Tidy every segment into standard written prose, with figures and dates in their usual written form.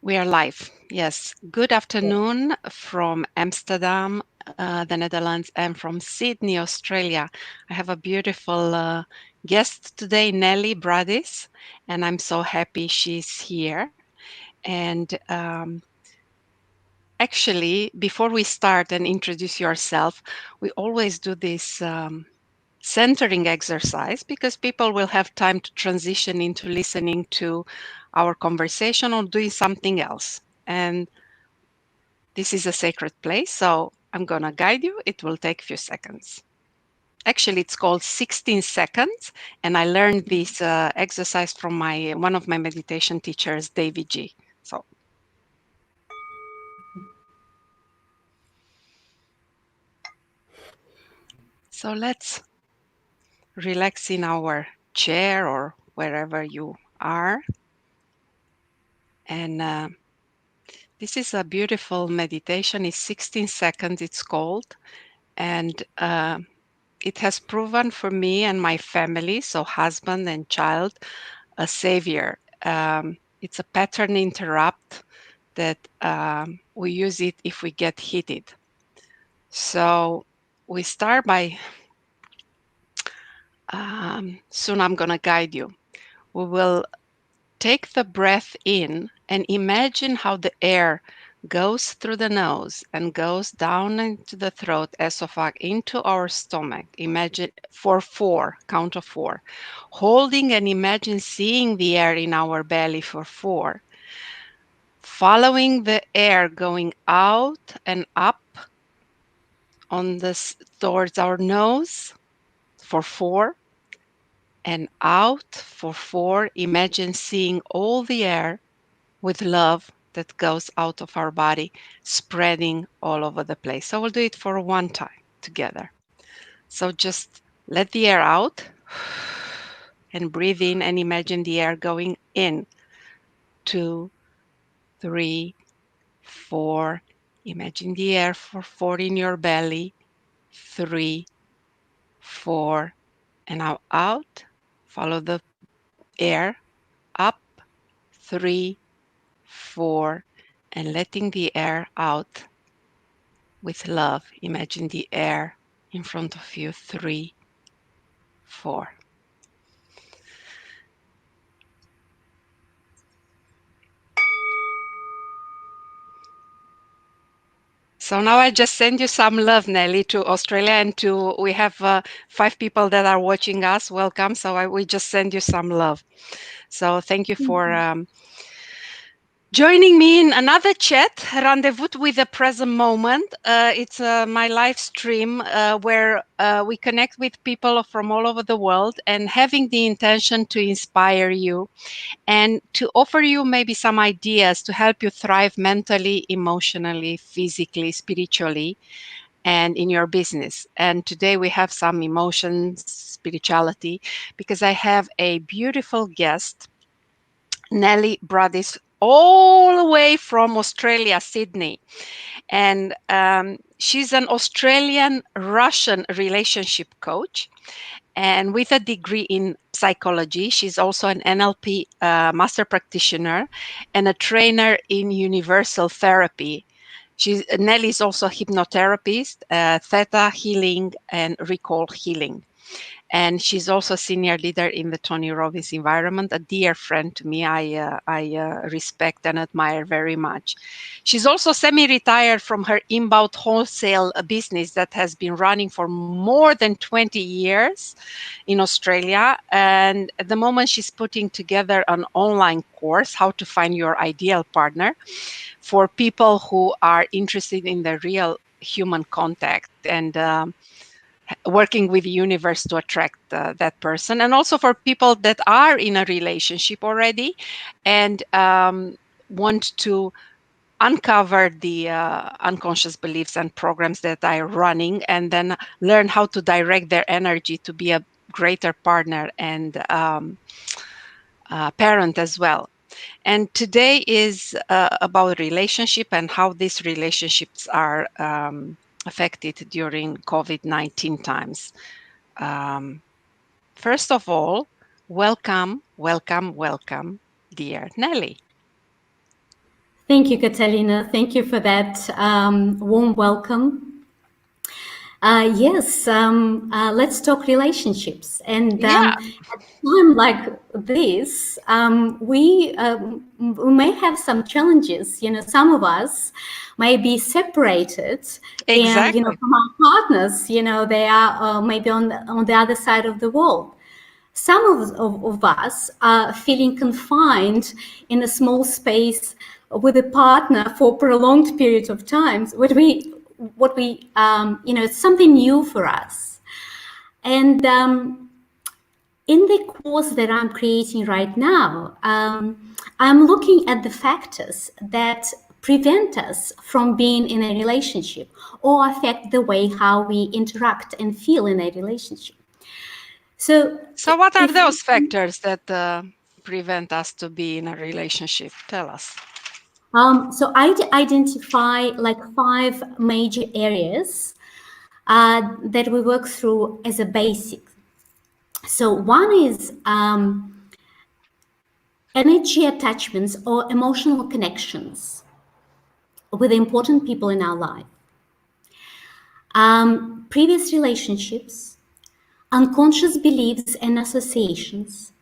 We are live. Yes. Good afternoon from Amsterdam, the Netherlands, and from Sydney, Australia. I have a beautiful guest today, Nelly Bradis, and I'm so happy she's here. And actually, before we start and introduce yourself, we always do this centering exercise because people will have time to transition into listening to our conversation or doing something else. And this is a sacred place, so I'm going to guide you. It will take a few seconds. Actually, it's called 16 seconds, and I learned this exercise from one of my meditation teachers, David G. So let's relax in our chair or wherever you are. And this is a beautiful meditation. It's 16 seconds, it's called. And it has proven for me and my family, so husband and child, a savior. It's a pattern interrupt that we use it if we get heated. So we start by, soon I'm going to guide you. We will take the breath in and imagine how the air goes through the nose and goes down into the throat, esophagus, into our stomach. Imagine for 4, count of 4. Holding and imagine seeing the air in our belly for 4. Following the air going out and up on this towards our nose for 4 and out for 4. Imagine seeing all the air with love that goes out of our body, spreading all over the place. So we'll do it for one time together. So just let the air out and breathe in and imagine the air going in. 2, 3, 4. Imagine the air for 4 in your belly. 3, 4. And now out. Follow the air up. 3, 4. And letting the air out with love. Imagine the air in front of you. 3, 4. So now I just send you some love, Nelly, to Australia, and we have 5 people that are watching us. Welcome. So we just send you some love. So thank you for joining me in another chat, Rendezvous with the Present Moment. It's my live stream where we connect with people from all over the world and having the intention to inspire you and to offer you maybe some ideas to help you thrive mentally, emotionally, physically, spiritually, and in your business. And today we have some emotions, spirituality, because I have a beautiful guest, Nelly Bradis, all the way from Australia, Sydney. And she's an Australian-Russian relationship coach. And with a degree in psychology, she's also an NLP master practitioner and a trainer in universal therapy. Nelly is also a hypnotherapist, Theta Healing, and recall healing. And she's also a senior leader in the Tony Robbins environment, a dear friend to me. I respect and admire very much. She's also semi-retired from her inbound wholesale business that has been running for more than 20 years in Australia. And at the moment, she's putting together an online course, How to Find Your Ideal Partner, for people who are interested in the real human contact and working with the universe to attract that person, and also for people that are in a relationship already and want to uncover the unconscious beliefs and programs that are running, and then learn how to direct their energy to be a greater partner and parent as well. And today is about relationship and how these relationships are affected during COVID-19 times. First of all, welcome, welcome, welcome, dear Nelly. Thank you, Catalina. Thank you for that warm welcome. Yes, let's talk relationships. And Yeah, at a time like this, we may have some challenges. You know, some of us may be separated, and exactly. from our partners. They are maybe on the other side of the world. Some of us are feeling confined in a small space with a partner for prolonged periods of times. It's something new for us. And in the course that I'm creating right now, I'm looking at the factors that prevent us from being in a relationship or affect the way how we interact and feel in a relationship. So So, what are if those factors that prevent us to be in a relationship? Tell us. So I identify like 5 major areas that we work through as a basic. So one is energy attachments or emotional connections with important people in our life. Previous relationships, unconscious beliefs and associations,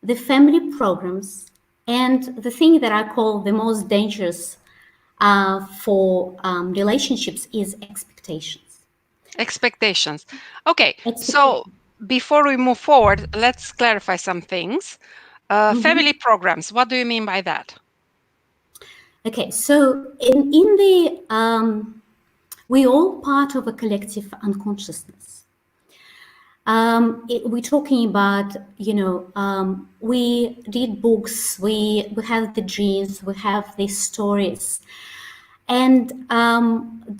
the family programs, and the thing that I call the most dangerous for relationships is expectations. Expectations. Okay, so Expectations. before we move forward, let's clarify some things. Family Mhm. programs, what do you mean by that? Okay, so in the we all part of a collective unconsciousness. We're talking about, we read books, we have the dreams, we have these stories, and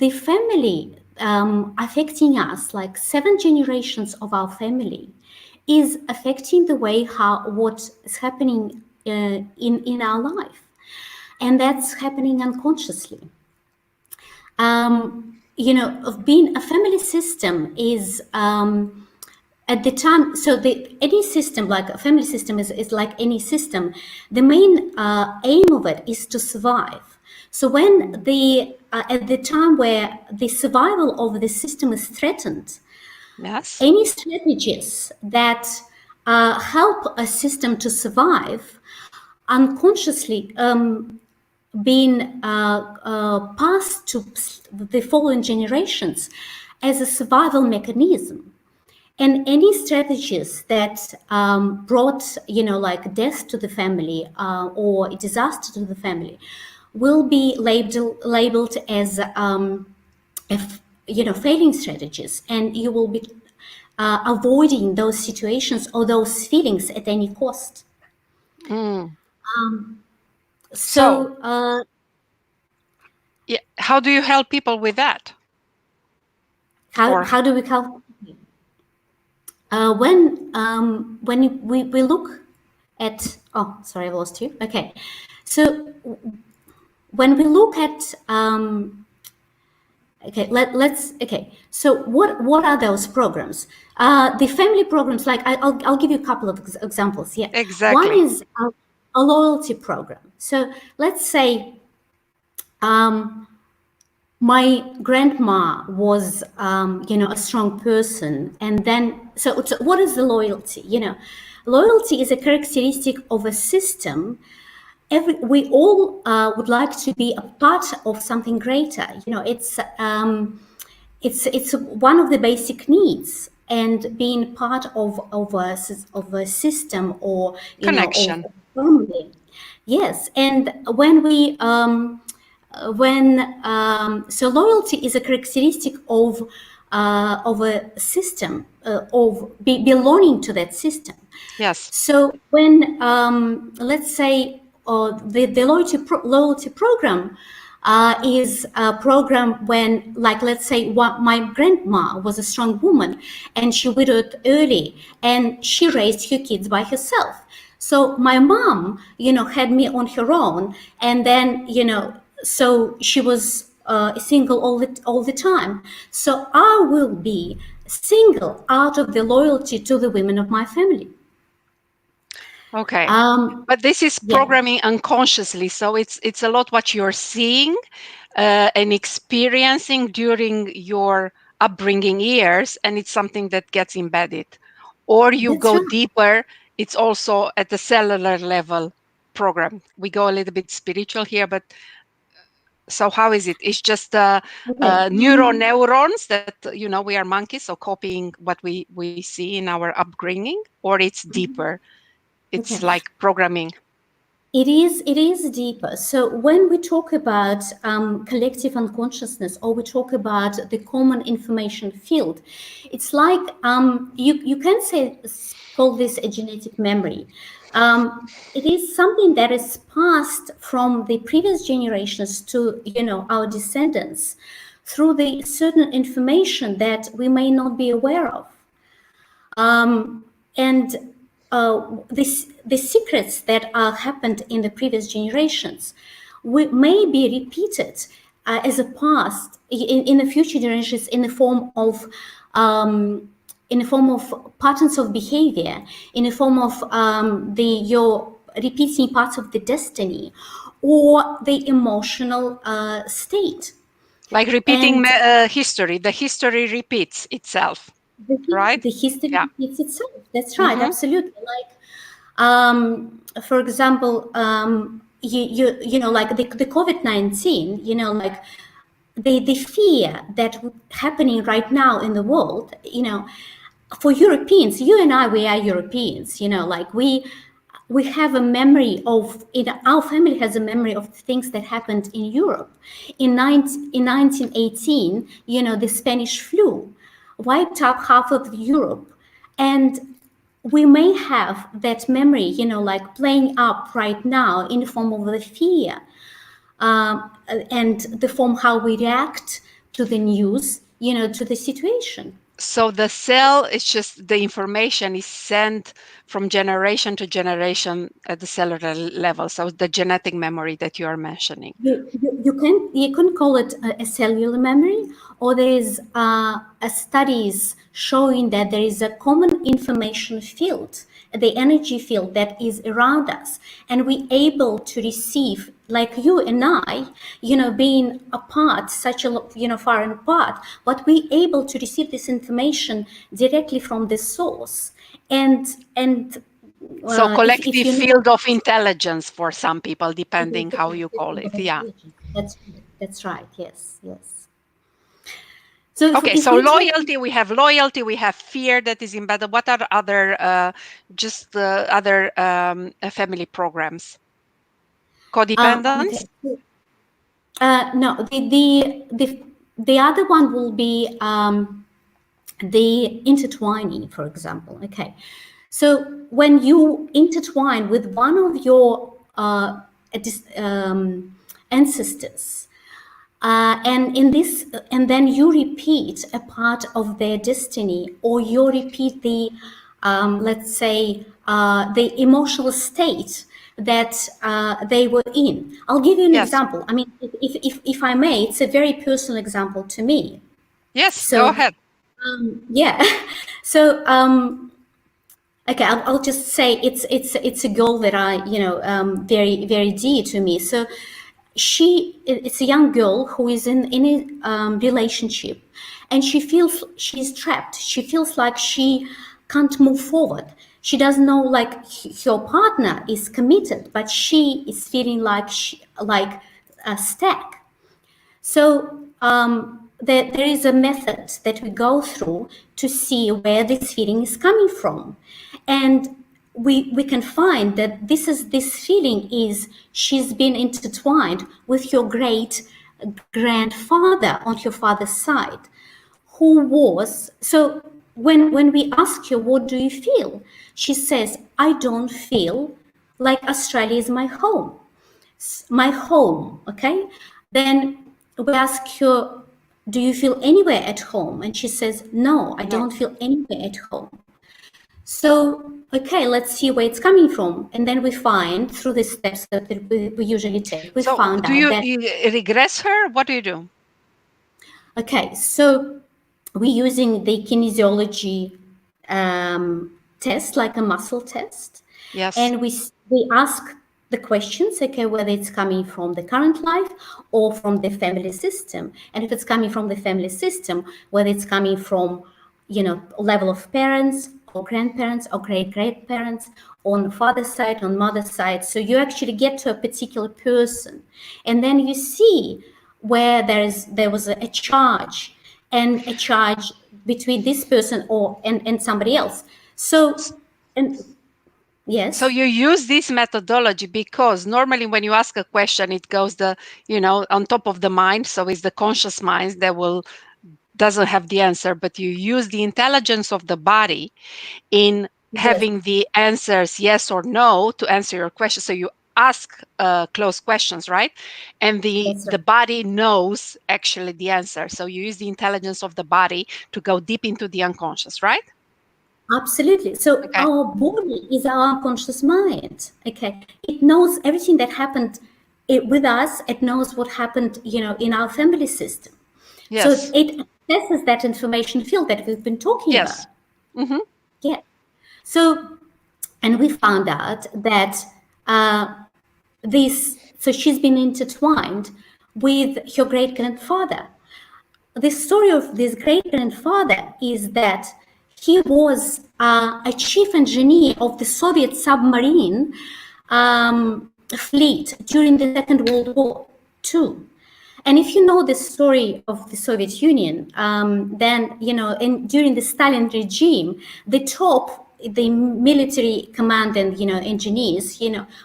the family affecting us, like 7 generations of our family, is affecting the way how what is happening in our life, and that's happening unconsciously. Of being a family system is at the time, so any system like a family system is like any system. The main aim of it is to survive. So when the at the time where the survival of the system is threatened, Yes. any strategies that help a system to survive unconsciously being passed to the following generations as a survival mechanism. And any strategies that brought, like death to the family or a disaster to the family will be labeled as, failing strategies. And you will be avoiding those situations or those feelings at any cost. Mm. So, So, yeah, how do you help people with that? Or how do we help? When we look at, oh, sorry, I lost you. Okay, so when we look at okay, let's okay. So what are those programs? The family programs, like I'll give you a couple of examples. Yeah, one exactly. is a loyalty program. So let's say my grandma was a strong person, and then so what is the loyalty? Loyalty is a characteristic of a system. We all would like to be a part of something greater. It's one of the basic needs, and being part of a system, or of Connection. a family. Yes, and so loyalty is a characteristic of a system, of belonging to that system. Yes. So when, let's say, the loyalty program is a program when, like, let's say, my grandma was a strong woman and she widowed early and she raised her kids by herself. So my mom, had me on her own, and then, so she was single all the time. So I will be single out of the loyalty to the women of my family. Okay. Um, But this is yeah, programming unconsciously, so it's a lot what you're seeing and experiencing during your upbringing years, and it's something that gets embedded. Or you that's go right. deeper, it's also at the cellular level program. We go a little bit spiritual here, but so how is it? It's just Okay. neurons that we are monkeys, so copying what we see in our upbringing, or it's deeper. It's Okay. like programming. It is deeper. So when we talk about collective unconsciousness, or we talk about the common information field, it's like you can say call this a genetic memory. It is something that is passed from the previous generations to our descendants through the certain information that we may not be aware of. And the secrets that are happened in the previous generations may be repeated as a past in the future generations um, in the form of patterns of behavior, in the form of the your repeating parts of the destiny or the emotional state. Like repeating And history. The history repeats itself, right? the history Yeah. repeats itself. That's right, Hmm. absolutely. Like, for example, like the COVID-19, like the fear that happening right now in the world, for Europeans, you and I, we are Europeans, like we have a memory of it. Our family has a memory of things that happened in Europe in 1918. The Spanish flu wiped out half of Europe, and we may have that memory, like playing up right now in the form of the fear, and the form how we react to the news, to the situation. So the cell is just the information is sent from generation to generation at the cellular level. So the genetic memory that you are mentioning. You can call it a cellular memory, or there is a studies showing that there is a common information field, the energy field that is around us, and we able to receive, like you and I, being apart, such a far and apart, but we able to receive this information directly from the source, and So if collective you know. field of intelligence for some people, depending how you call it. Yeah. That's right. Yes, yes. So Okay, if so we talk, loyalty, we have fear that is embedded. What are other, just the other family programs? Codependence? okay, no, the other one will be the intertwining, for example. Okay, so when you intertwine with one of your ancestors, and then you repeat a part of their destiny, or you repeat the, let's say, the emotional state that they were in. I'll give you an Yes. example. I mean, if I may, it's a very personal example to me. Yes, go So, ahead. yeah. So, okay, I'll just say it's a goal that I, very very dear to me. So it's a young girl who is in a relationship, and she feels she's trapped. She feels like she can't move forward. She doesn't know, like, her partner is committed, but she is feeling like stuck. So there is a method that we go through to see where this feeling is coming from, and we can find that this feeling is she's been intertwined with your great grandfather on your father's side, who was so. When we ask her, what do you feel, she says, I don't feel like Australia is my home. Okay, then we ask her, do you feel anywhere at home? And she says, no, I No. don't feel anywhere at home. So, okay, let's see where it's coming from. And then we find, through the steps that we usually take, we So found do out you, that, you regress her? What do you do? okay, so we're using the kinesiology test, like a muscle test. Yes. And we ask the questions, okay, whether it's coming from the current life or from the family system. And if it's coming from the family system, whether it's coming from, level of parents or grandparents or great grandparents, on father's side, on mother's side. So you actually get to a particular person, and then you see where there was a charge, and a charge between this person and somebody else. So, and So yes, you use this methodology because normally when you ask a question, it goes on top of the mind. So it's the conscious mind that doesn't have the answer, but you use the intelligence of the body in yes, having the answers yes or no to answer your question. So you ask close questions, right? And that's the right. body knows actually the answer. So you use the intelligence of the body to go deep into the unconscious, right? Absolutely. So Okay. our body is our unconscious mind. Okay, it knows everything that happened with us. It knows what happened, in our family system. So Yes. it accesses that information field that we've been talking about. Yes. Hmm. Yeah. So, and we found out that uh, so she's been intertwined with her great grandfather. The story of this great grandfather is that he was a chief engineer of the Soviet submarine fleet during the Second World War, too. And if you know the story of the Soviet Union, then, during the Stalin regime, the military command and, engineers,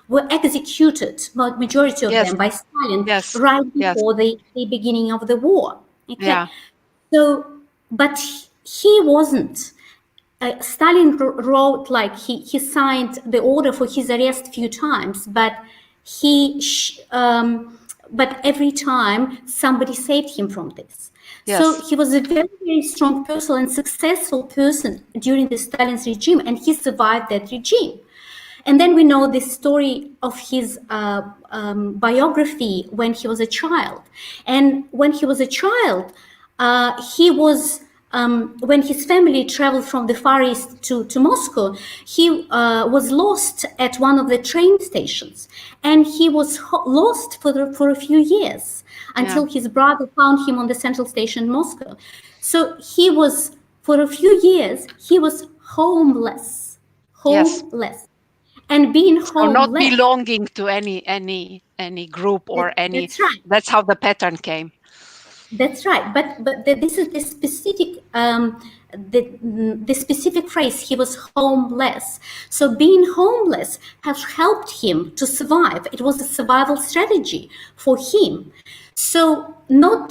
were executed, majority of Yes. them by Stalin Yes. right Yes. before the beginning of the war. Okay. Yeah. So, but he wasn't. Stalin wrote, like, he signed the order for his arrest a few times, but but every time somebody saved him from this. So Yes. he was a very, very strong person and successful person during the Stalin's regime, and he survived that regime. And then we know the story of his biography when he was a child. And when he was a child, when his family traveled from the Far East to Moscow, he was lost at one of the train stations. And he was lost for a few years Yeah. until his brother found him on the central station in Moscow. So for a few years, he was homeless. Yes. Homeless. And being So not homeless, belonging to any group or any. that's right. That's how the pattern came. That's right. But this is the specific phrase. He was homeless. So being homeless has helped him to survive. It was a survival strategy for him. So not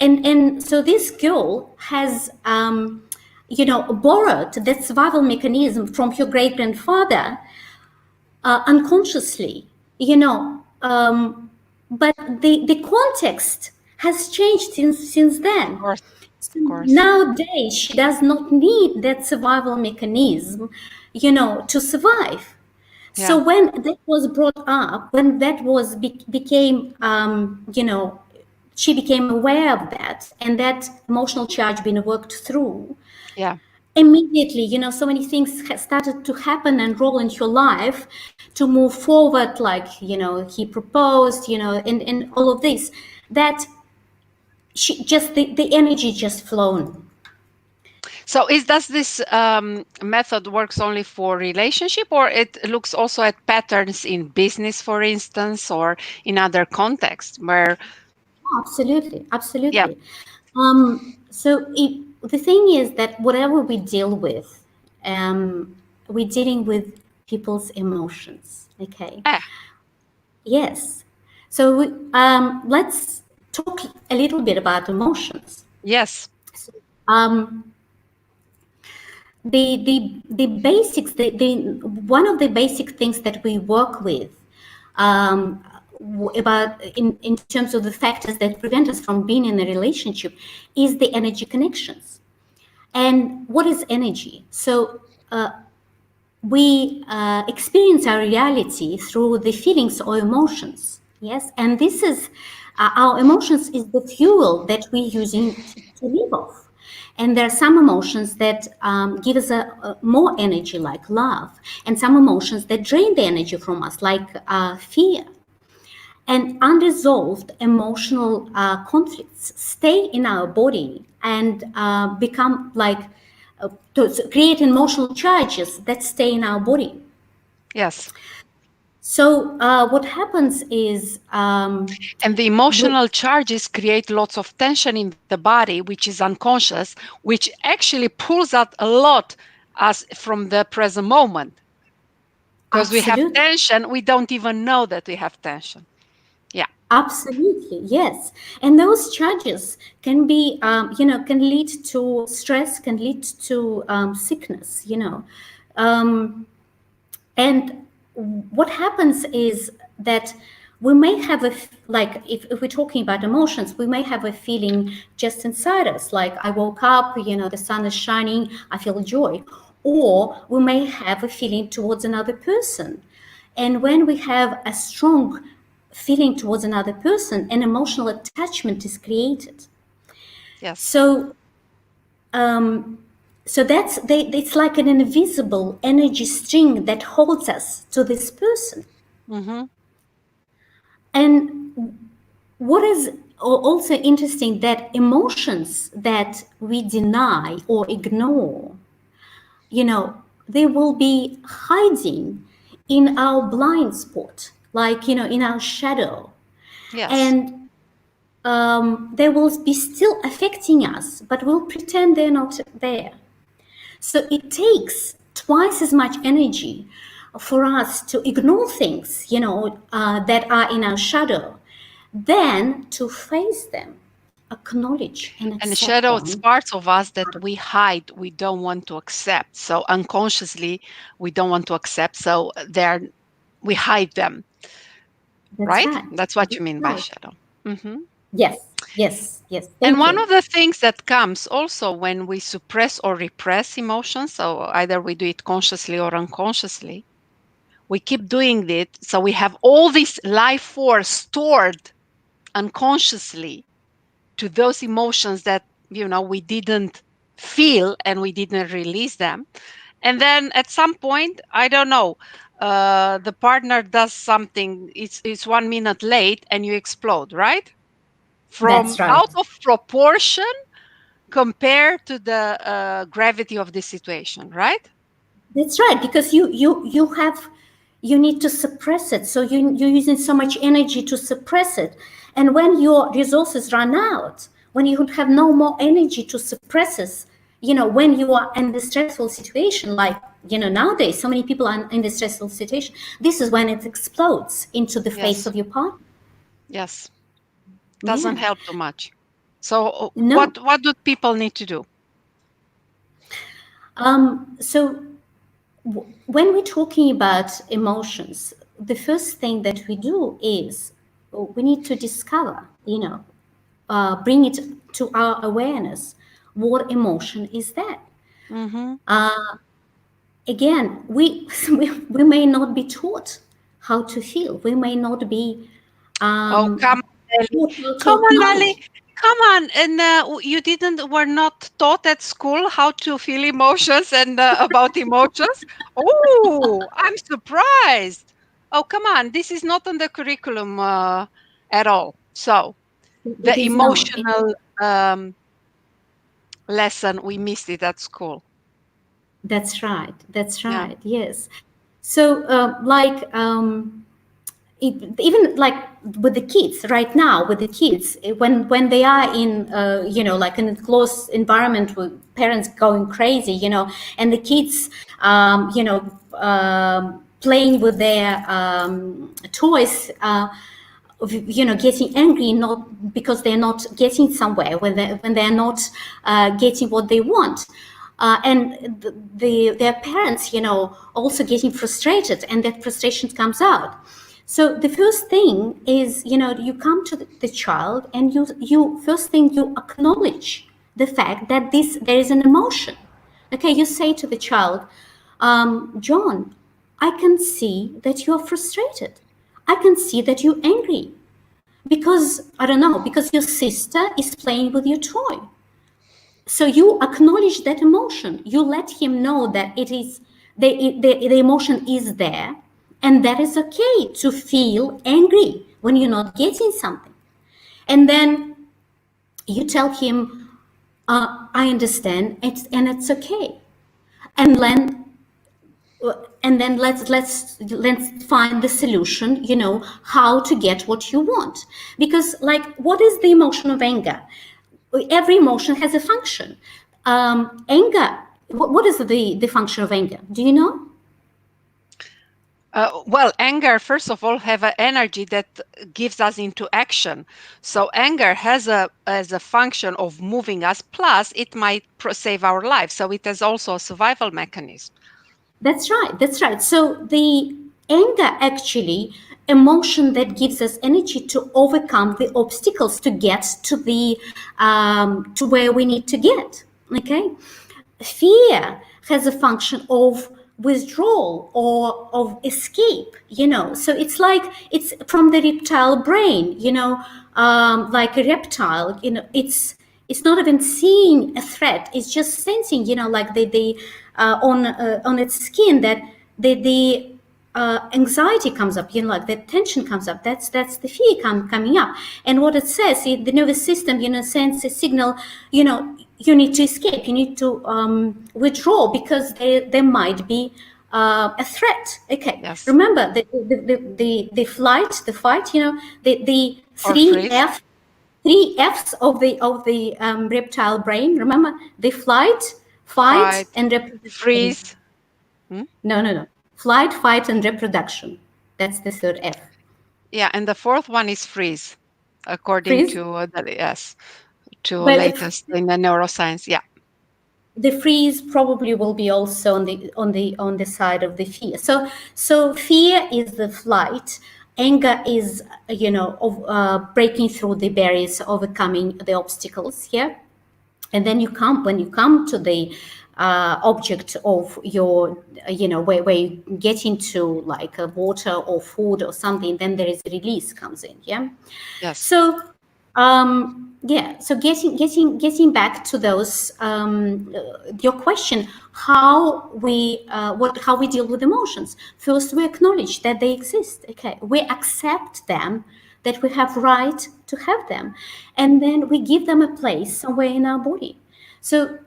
and so this girl has borrowed that survival mechanism from her great grandfather unconsciously, but the context has changed since Of then. course. So Of course. nowadays, she does not need that survival mechanism, to survive. So Yeah. when that was brought up, when that became, she became aware of that, and that emotional charge being worked through, Yeah. immediately, so many things started to happen and roll into your life to move forward, like, he proposed, and all of this, that she just, the energy just flown. So does this method works only for relationship, or it looks also at patterns in business, for instance, or in other contexts where, Absolutely, yeah, absolutely. So the thing is that whatever we deal with, we're dealing with people's emotions, okay? eh, Yes. So let's talk a little bit about emotions. yes, Um, the basics, the one of the basic things that we work with about in terms of the factors that prevent us from being in a relationship is the energy connections. And what is energy? So we experience our reality through the feelings or emotions. Yes, and this is our emotions is the fuel that we're using to live off. And there are some emotions that give us a more energy, like love, and some emotions that drain the energy from us, like fear. And unresolved emotional conflicts stay in our body and become like to create emotional charges that stay in our body. Yes. So what happens is And the we, emotional charges create lots of tension in the body, which is unconscious, which actually pulls out a lot as from the present moment. Because we have absolutely. tension, we don't even know that we have tension. Yeah. Absolutely, yes. And those charges can be, can lead to stress, can lead to sickness, And what happens is that we may have like, if we're talking about emotions, we may have a feeling just inside us, like I woke up, the sun is shining, I feel joy. Or we may have a feeling towards another person. And when we have a strong feeling towards another person, an emotional attachment is created. Yes. So, um, so it's like an invisible energy string that holds us to this person. Mm-hmm. And what is also interesting, that emotions that we deny or ignore, they will be hiding in our blind spot, like, in our shadow. Yes. And they will be still affecting us, but we'll pretend they're not there. So it takes twice as much energy for us to ignore things, that are in our shadow, than to face them, acknowledge and And the accept shadow, it's them. parts of us that we hide, we don't want to accept. So unconsciously, we don't want to accept. So we hide them, That's right? right. That's what That's you mean by right. shadow. Hmm. Yes, yes, yes. And Thank one you. of the things that comes also when we suppress or repress emotions, so either we do it consciously or unconsciously, we keep doing it. So we have all this life force stored unconsciously to those emotions that, we didn't feel and we didn't release them. And then at some point, I don't know, the partner does something, it's 1 minute late and you explode, right? From That's right. out of proportion compared to the gravity of the situation, right? That's right, because you need to suppress it. So you're using so much energy to suppress it. And when your resources run out, when you have no more energy to suppress it, when you are in the stressful situation, like, nowadays, so many people are in the stressful situation, this is when it explodes into the face Yes, of your partner. yes. Doesn't Yeah. help too much. So No. what do people need to do? So when we're talking about emotions, the first thing that we do is we need to discover, bring it to our awareness. What emotion is that? Hmm. Again, we may not be taught how to feel. We may not be Oh, come on, Nelly. taught how to Come on, Nelly. acknowledge. Come on. And you didn't were not taught at school how to feel emotions and about emotions? Oh, I'm surprised. Oh, come on. This is not on the curriculum at all. So It the is not. emotional lesson, we missed it at school. That's right. That's Yeah. right. Yes. So, even like with the kids right now, with the kids, when they are in like in a close environment with parents going crazy, and the kids playing with their toys, getting angry, not because they're not getting somewhere, when they're not getting what they want, and their parents, also getting frustrated, and that frustration comes out. So the first thing is, you come to the child, and you first thing, you acknowledge the fact that there is an emotion. Okay, you say to the child, John, I can see that you're frustrated. I can see that you're angry because, I don't know, because your sister is playing with your toy. So you acknowledge that emotion. You let him know that it is the emotion is there, and that is okay to feel angry when you're not getting something. And then you tell him, "I understand, and it's okay." And then let's find the solution. How to get what you want, because like, what is the emotion of anger? Every emotion has a function. Anger, what is the function of anger? Do you know? Well, anger, first of all, have an energy that gives us into action. So anger has a function of moving us. Plus, it might save our life. So it has also a survival mechanism. That's right. That's right. So the anger actually emotion that gives us energy to overcome the obstacles to get to where we need to get. Okay. Fear has a function of withdrawal or of escape. So it's like, it's from the reptile brain. Like a reptile. It's not even seeing a threat. It's just sensing, like the on its skin, that the anxiety comes up, like the tension comes up. That's the fear coming up. And what it says, the nervous system, sends a signal, you need to escape, you need to withdraw, because there might be a threat. Okay. Yes. Remember the flight, the fight, the Or three freeze. F three F's of the reptile brain. Remember the flight, fight, Fight, and reproduction. freeze. Hmm? No. Flight, fight, and reproduction. That's the third F. Yeah, and the fourth one is freeze, according Freeze. to to But latest in the neuroscience. Yeah. the freeze probably will be also on the side of the fear. So fear is the flight. Anger is, of breaking through the barriers, overcoming the obstacles. Yeah. And then when you come to the object of your, where you get into like water or food or something, then there is a release comes in. Yeah. Yes. So yeah, so getting back to those, your question, how we deal with emotions. First, we acknowledge that they exist. Okay, we accept them, that we have right to have them, and then we give them a place somewhere in our body. So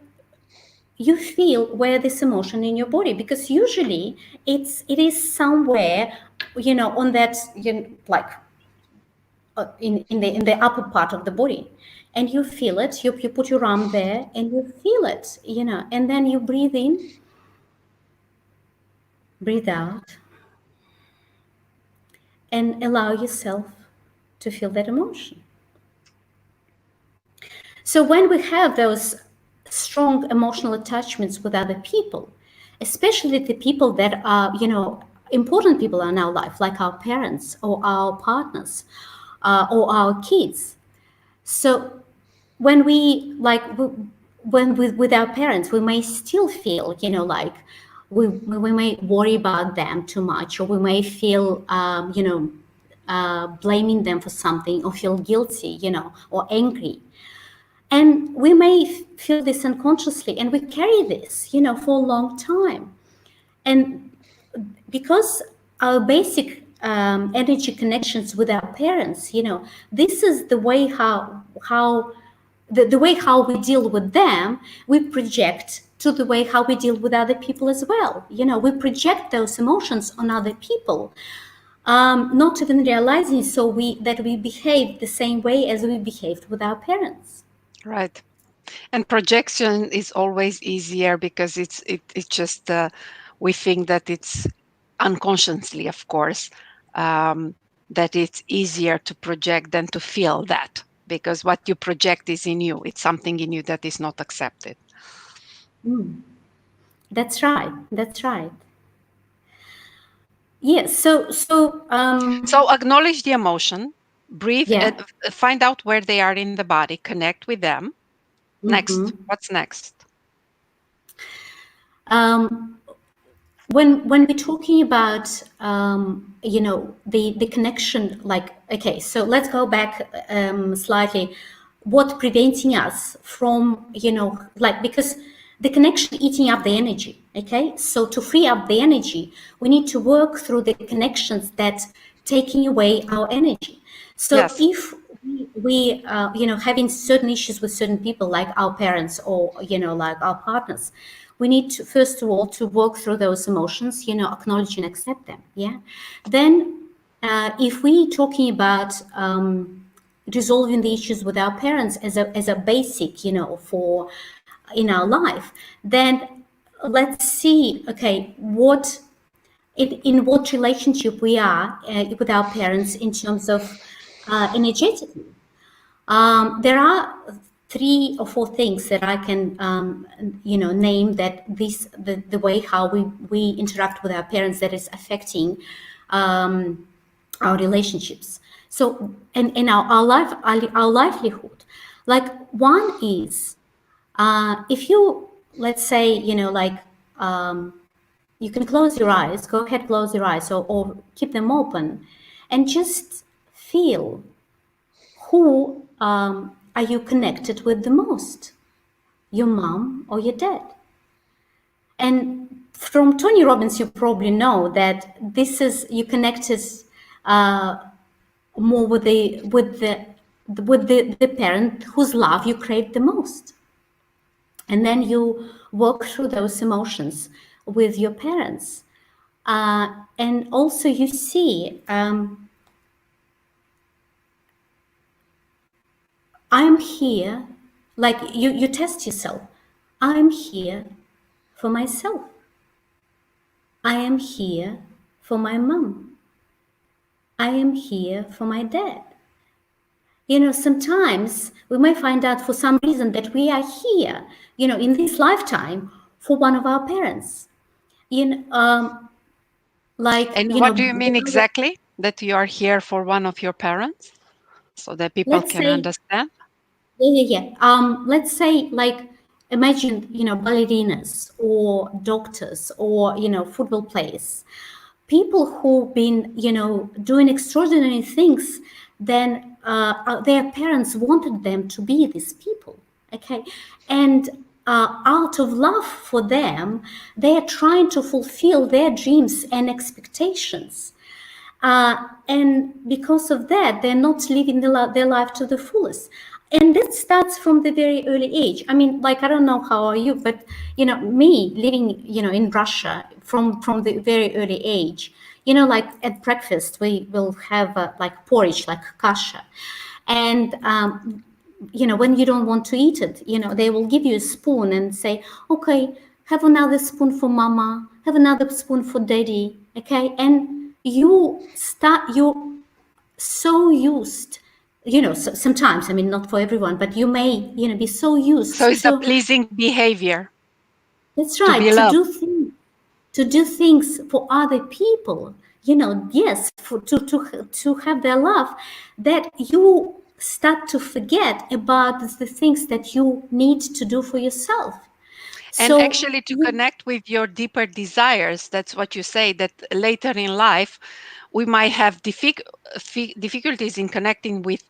you feel where this emotion in your body, because usually it is somewhere, on that, like in the upper part of the body, and you feel it. You put your arm there and you feel it, and then you breathe in, breathe out, and allow yourself to feel that emotion. So when we have those strong emotional attachments with other people, especially the people that are, important people in our life, like our parents or our partners, or our kids. So when with our parents, we may still feel, like we may worry about them too much, or we may feel, blaming them for something, or feel guilty, or angry. And we may feel this unconsciously, and we carry this, for a long time. And because our basic energy connections with our parents, this is the way how the way how we deal with them, we project to the way how we deal with other people as well. We project those emotions on other people, not even realizing that we behave the same way as we behaved with our parents. Right. And projection is always easier because it's just we think that it's unconsciously, of course, that it's easier to project than to feel that, because what you project is in you. It's something in you that is not accepted. That's right. That's right. Yes. So acknowledge the emotion, breathe, Yeah. find out where they are in the body, connect with them. Next, hmm what's next? Um, when we're talking about, the connection, like, okay, so let's go back slightly. what preventing us from, like, because the connection eating up the energy. Okay, so to free up the energy, we need to work through the connections that taking away our energy. So Yes. if we having certain issues with certain people, like our parents, or like our partners, we need to, first of all, to work through those emotions, acknowledge and accept them. Yeah. Then if we talking about resolving the issues with our parents as a basic, for in our life, then let's see, okay, what in what relationship we are with our parents in terms of energetically. There are three or four things that I can, name, that the way how we interact with our parents, that is affecting our relationships. So, and our livelihood. Like, one is, if you, let's say, you can close your eyes, go ahead, close your eyes, or keep them open, and just feel who are you connected with the most, your mom or your dad. And from Tony Robbins, you probably know that this is, you connected more with the parent whose love you crave the most. And then you walk through those emotions with your parents. And also you see, I'm here, like you test yourself. I'm here for myself. I am here for my mom. I am here for my dad. Sometimes we might find out for some reason that we are here, in this lifetime, for one of our parents. Like, And what do you mean exactly that you are here for one of your parents so that people let's can say, understand? yeah. Let's say, like, imagine, ballerinas or doctors or, football players, people who've been, doing extraordinary things. Then their parents wanted them to be these people. Okay. And out of love for them, they are trying to fulfill their dreams and expectations. And because of that, they're not living their life to the fullest. And that starts from the very early age. I mean, like, I don't know how are you, but me living, in Russia from the very early age, like at breakfast we will have like porridge, like kasha, and when you don't want to eat it, they will give you a spoon and say, okay, have another spoon for mama, have another spoon for daddy. Okay. And you're so used, sometimes, I mean, not for everyone, but you may, be so So used it's a to, pleasing behavior that's to be right, loved. to do things for other people, yes, to have their love, that you start to forget about the things that you need to do for yourself. And So actually to connect with your deeper desires. That's what you say, that later in life we might have difficulties in connecting with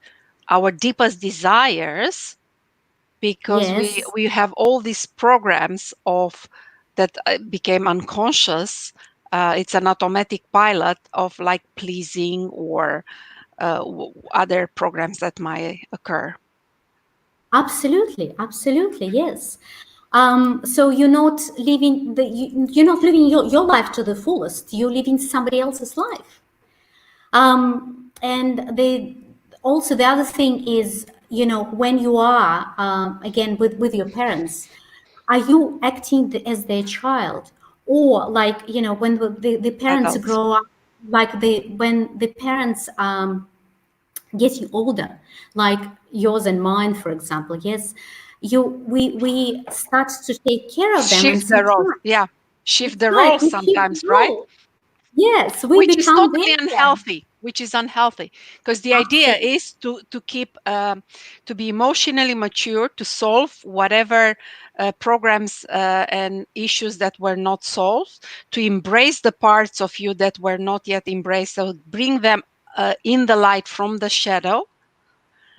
our deepest desires because yes, we have all these programs of that became unconscious. It's an automatic pilot of like pleasing or other programs that might occur. absolutely, absolutely, yes. So you're not living you're not living your life to the fullest, you're living somebody else's life. And the other thing is, when you are, again, with your parents, are you acting as their child? Or, like, when the parents Adults. grow up, like when the parents getting older, like yours and mine, for example, yes, we start to take care of them, and Shift the roles. sometimes, Yeah. Shift that's the right, roles we shift the sometimes, right? role. Yes, we Which is become totally their. unhealthy, which is unhealthy, because the idea Absolutely. is to keep to be emotionally mature, to solve whatever programs and issues that were not solved, to embrace the parts of you that were not yet embraced, so bring them in the light from the shadow,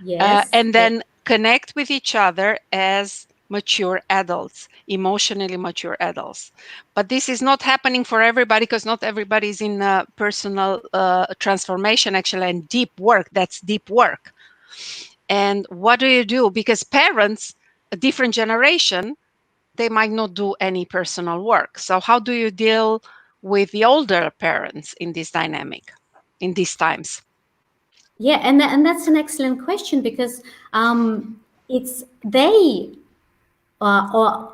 Yes, and then connect with each other as mature adults, emotionally mature adults. But this is not happening for everybody, because not everybody is in personal transformation, actually, and deep work. That's deep work. And what do you do? Because parents, a different generation, they might not do any personal work. So how do you deal with the older parents in this dynamic, in these times? Yeah, and that's an excellent question because it's they or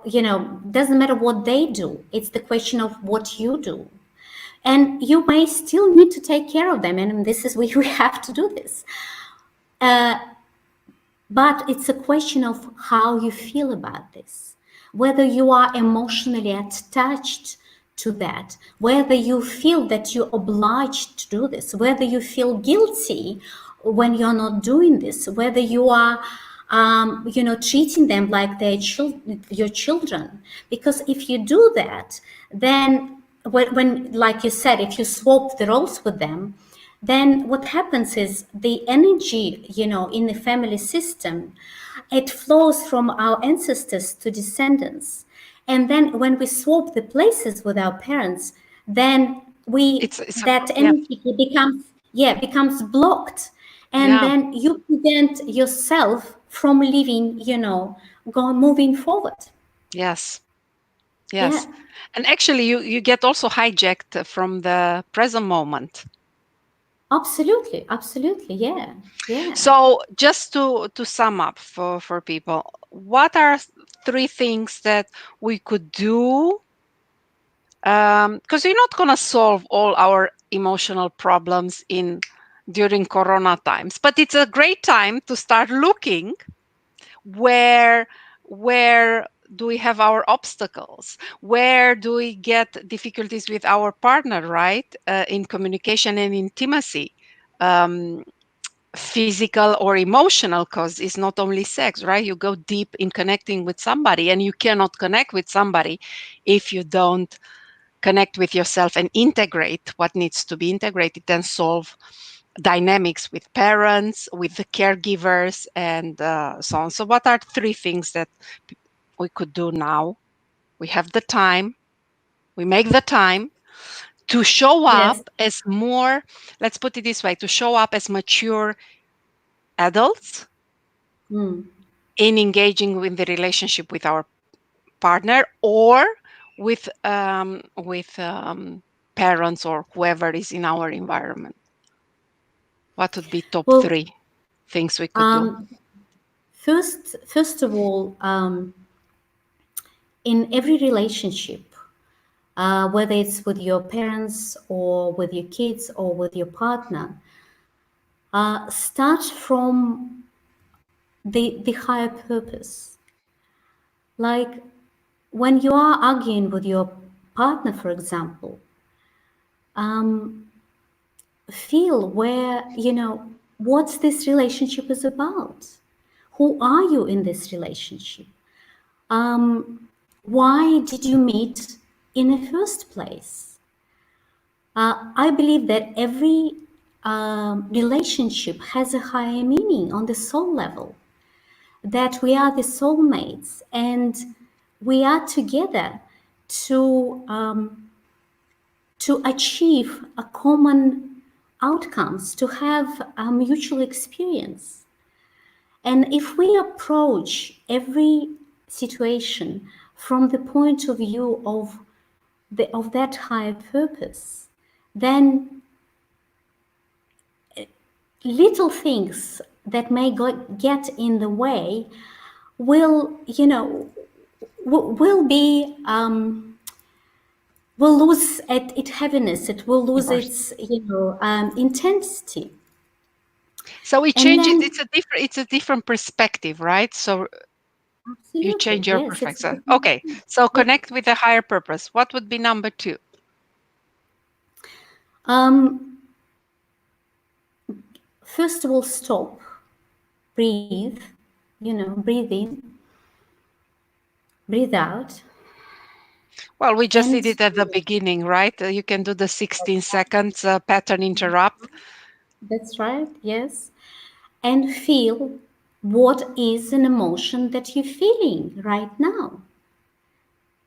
doesn't matter what they do. It's the question of what you do, and you may still need to take care of them. And this is we have to do this. Uh, But it's a question of how you feel about this, whether you are emotionally attached to that, whether you feel that you're obliged to do this, whether you feel guilty when you're not doing this, whether you are, treating them like they're your children. Because if you do that, then when, like you said, if you swap the roles with them, then what happens is the energy, in the family system, it flows from our ancestors to descendants. And then when we swap the places with our parents, then that Yeah, energy becomes blocked. And yeah, then you prevent yourself from living, moving forward. yes, Yeah, yes. And actually, you get also hijacked from the present moment. absolutely. Absolutely. Yeah. Yeah. So just to sum up for people, what are three things that we could do? Because you're not gonna solve all our emotional problems in during Corona times, but it's a great time to start looking where where do we have our obstacles, where do we get difficulties with our partner, right, in communication and intimacy, um, physical or emotional, because it's not only sex, right? You go deep in connecting with somebody, and you cannot connect with somebody if you don't connect with yourself and integrate what needs to be integrated, and solve dynamics with parents, with the caregivers, and so on. So what are three things that we could do now? We have the time, we make the time to show Yes. up as more, let's put it this way, to show up as mature adults Mm. in engaging with the relationship with our partner, or with parents or whoever is in our environment. What would be top Well, three things we could do? um, first of all, in every relationship, whether it's with your parents or with your kids or with your partner, start from the higher purpose. Like when you are arguing with your partner, for example, um, feel where, what this relationship is about. Who are you in this relationship? Why did you meet in the first place? I believe that every relationship has a higher meaning on the soul level, that we are the soulmates and we are together to achieve a common outcomes, to have a mutual experience. And if we approach every situation from the point of view of that higher purpose, then little things that may get in the way will, will be will lose its heaviness. It will Of lose course. its intensity. So we And change it. then It's a different perspective, right? So you absolutely change your yes, it's perspective. Okay. So yeah. connect with a higher purpose. What would be number two? um First of all, stop, breathe, breathe in, breathe out, Well, we just did and it at the beginning, right? You can do the 16 seconds pattern interrupt. that's right, yes, and feel. what is an emotion that you're feeling right now,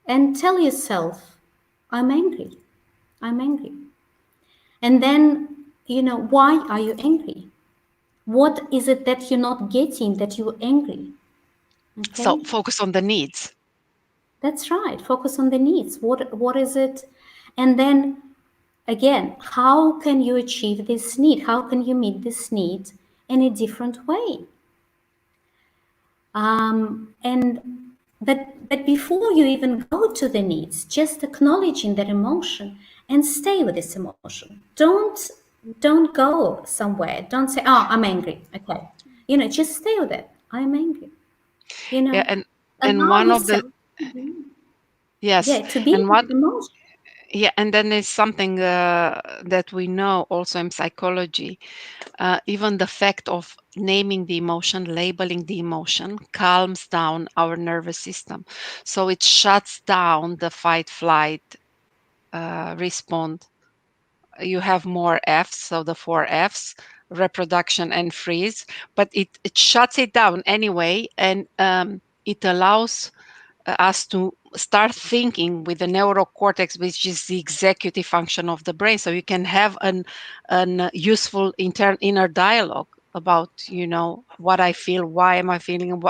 and tell yourself, I'm angry. I'm angry. And then, why are you angry? What is it that you're not getting that you're angry? So Okay, focus on the needs. that's right. Focus on the needs. What is it? And then again, how can you achieve this need? How can you meet this need in a different way? And but before you even go to the needs, just acknowledging that emotion and stay with this emotion. Don't go somewhere. Don't say, "Oh, I'm angry." Okay, just stay with it. I'm angry. Yeah, and Allow one of the yourself, yes, yeah, to be and with one emotion. yeah, and then there's something that we know also in psychology. Even the fact of naming the emotion, labeling the emotion, calms down our nervous system. So it shuts down the fight flight response. You have more F's, so the four F's, reproduction and freeze, but it shuts it down anyway, and it allows us to start thinking with the neurocortex, which is the executive function of the brain. So you can have an useful inner dialogue about, what I feel, why am I feeling, and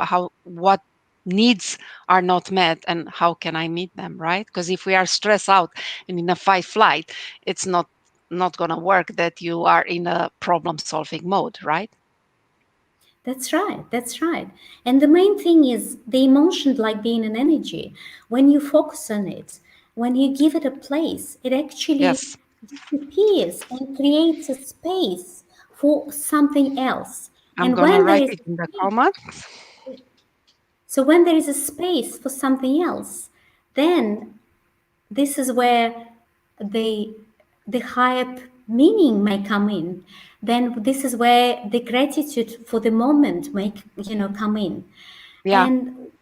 what needs are not met, and how can I meet them, right? Because if we are stressed out and in a fight flight, it's not going to work that you are in a problem solving mode, right? That's right. That's right. And the main thing is the emotion, like being an energy. When you focus on it, when you give it a place, it actually Yes, disappears and creates a space for something else. I'm And going to when there write is it in the comments. so when there is a space for something else, then this is where the the higher meaning may come in. Then this is where the gratitude for the moment may come in. Yeah. And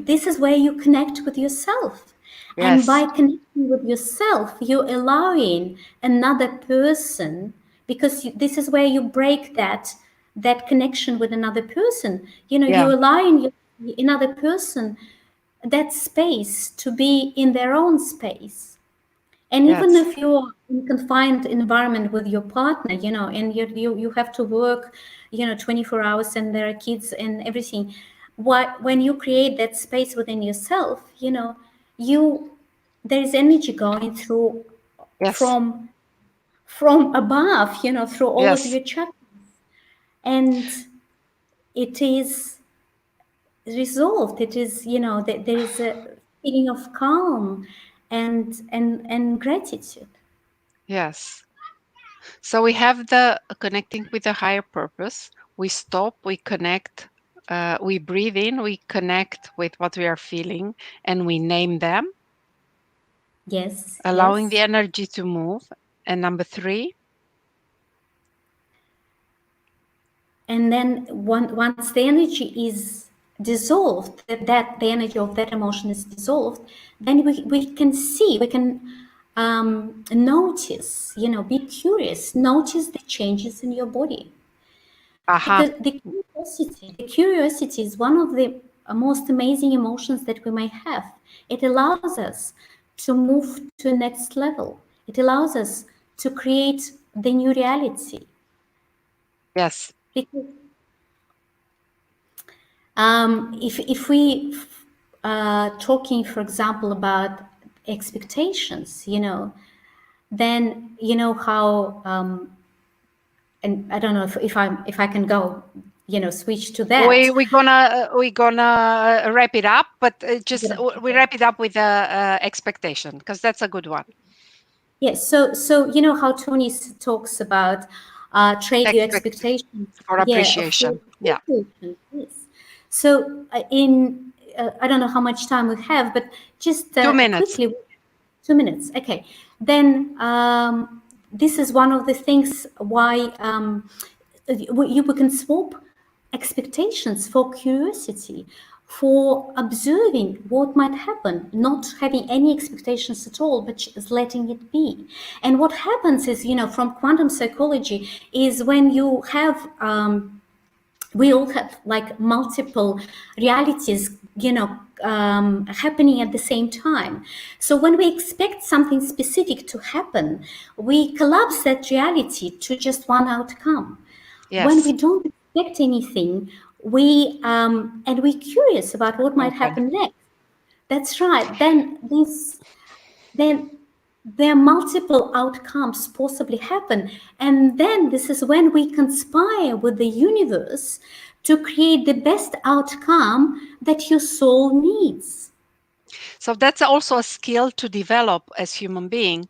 this is where you connect with yourself. And Yes. by connecting with yourself, you're allowing another person, because this is where you break that connection with another person. Yeah. You're allowing another person that space to be in their own space. And even Yes. if you're in confined environment with your partner, and you have to work, 24 hours, and there are kids and everything, when you create that space within yourself, you there is energy going through Yes. from above, through all of Yes. your chakras, and it is resolved. It is, there is a feeling of calm and gratitude. Yes. So we have the connecting with the higher purpose. We stop, we connect, we breathe in, we connect with what we are feeling, and we name them, Yes, allowing the yes. energy to move. And number three, And then once the energy is dissolved, that the energy of that emotion is dissolved, then we can see, we can notice, be curious, notice the changes in your body. aha, Because the curiosity is one of the most amazing emotions that we may have. It allows us to move to a next level. It allows us to create the new reality. yes. Because if we talking, for example, about expectations, then how and I don't know if I can go, switch to We that. we're gonna wrap it up, but just we Okay. wrap it up with a expectation, because that's a good one. Yes, so how Tony talks about trade your Expect expectations, for yeah, for appreciation. Yeah, appreciation. Yes. So in I don't know how much time we have, but just 2 minutes. quickly, 2 minutes. Okay. Then this is one of the things why we can swap expectations for curiosity, for observing what might happen, not having any expectations at all, but just letting it be. And what happens is, from quantum psychology, is when you have We all have like multiple realities, happening at the same time. So when we expect something specific to happen, we collapse that reality to just one outcome. When we Yes, don't expect anything, we and we're curious about what might open. happen next. That's right. Then there are multiple outcomes possibly happen, and then this is when we conspire with the universe to create the best outcome that your soul needs. So that's also a skill to develop as human being,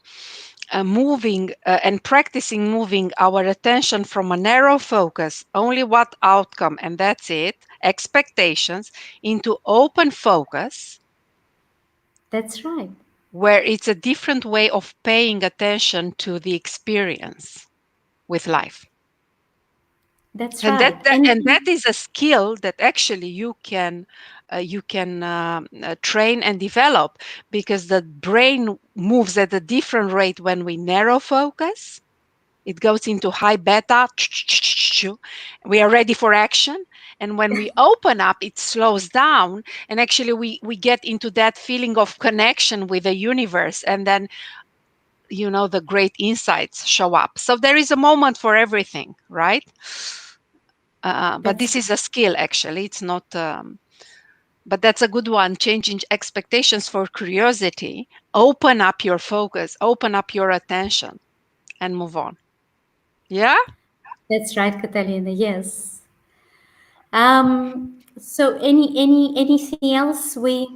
moving and practicing moving our attention from a narrow focus, only what outcome, and that's it, expectations, into open focus, That's right. where it's a different way of paying attention to the experience with life. That's And that, right. that And and that is a skill that actually you can train and develop, because the brain moves at a different rate when we narrow focus. It goes into high beta. We are ready for action. And when we open up, it slows down. And actually, we get into that feeling of connection with the universe. And then, the great insights show up. So there is a moment for everything, right? But that's this is a skill, actually. It's not, but that's a good one. Changing expectations for curiosity. Open up your focus, open up your attention, and move on. Yeah. that's right, Catalina. Yes. So anything else we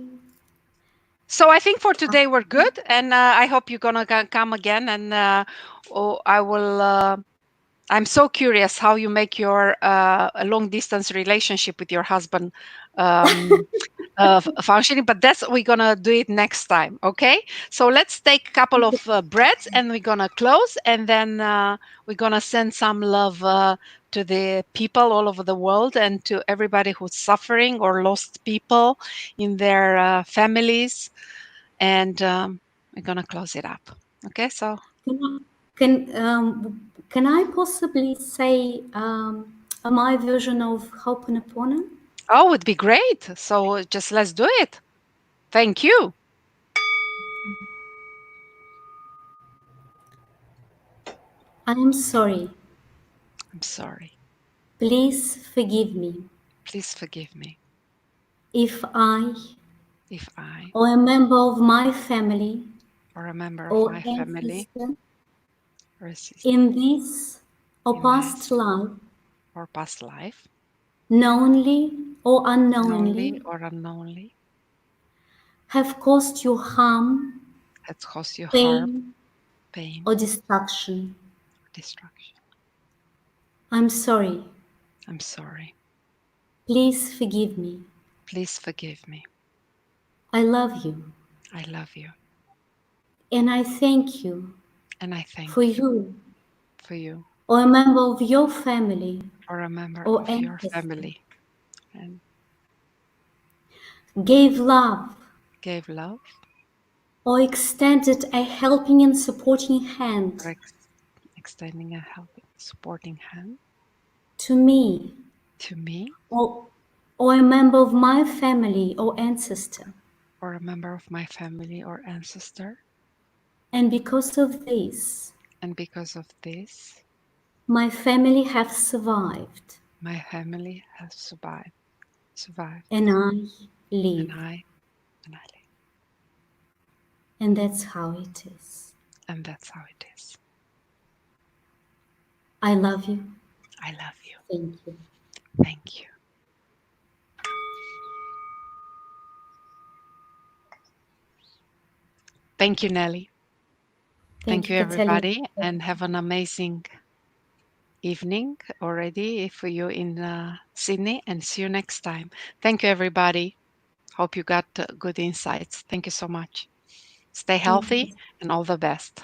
So I think for today we're good, and I hope you're gonna come again. And I will. I'm so curious how you make your a long distance relationship with your husband um, functioning. But that's we're gonna do it next time. Okay. So let's take a couple of breaths, and we're gonna close, and then we're gonna send some love. To the people all over the world, and to everybody who's suffering or lost people in their families, and we're gonna close it up. Okay, so can I possibly say my version of Ho'oponopono? oh, it'd be great. So just let's do it. Thank you. I am sorry. I'm sorry. Please forgive me Please forgive me if I if I or a member of my family or a member of or my family ancestor or a sister in this or in past this life, or past life, knowingly or knowingly unknowingly, or unknowingly, have caused you harm, has caused you harm, pain, pain, or destruction. destruction. I'm sorry. I'm sorry. Please forgive me. Please forgive me. I love you. I love you. And I thank you And I for thank you you for you or a member of your family or a member or of your ancestor family, and gave love gave love or extended a helping and supporting hand or extending a helping, supporting hand to me to me or, or a member of my family or ancestor. or a member of my family or ancestor. And because of this, And because of this, my family have survived my family has survived, and I and live. I live. And that's how it is. And that's how it is. I love you. I love you. Thank you. Thank you. Thank you, Nelly. Thank Thank you, you, Catalina. everybody, and have an amazing evening already for you in Sydney, and see you next time. Thank you, everybody. Hope you got good insights. Thank you so much. Stay Thank you. healthy and all the best.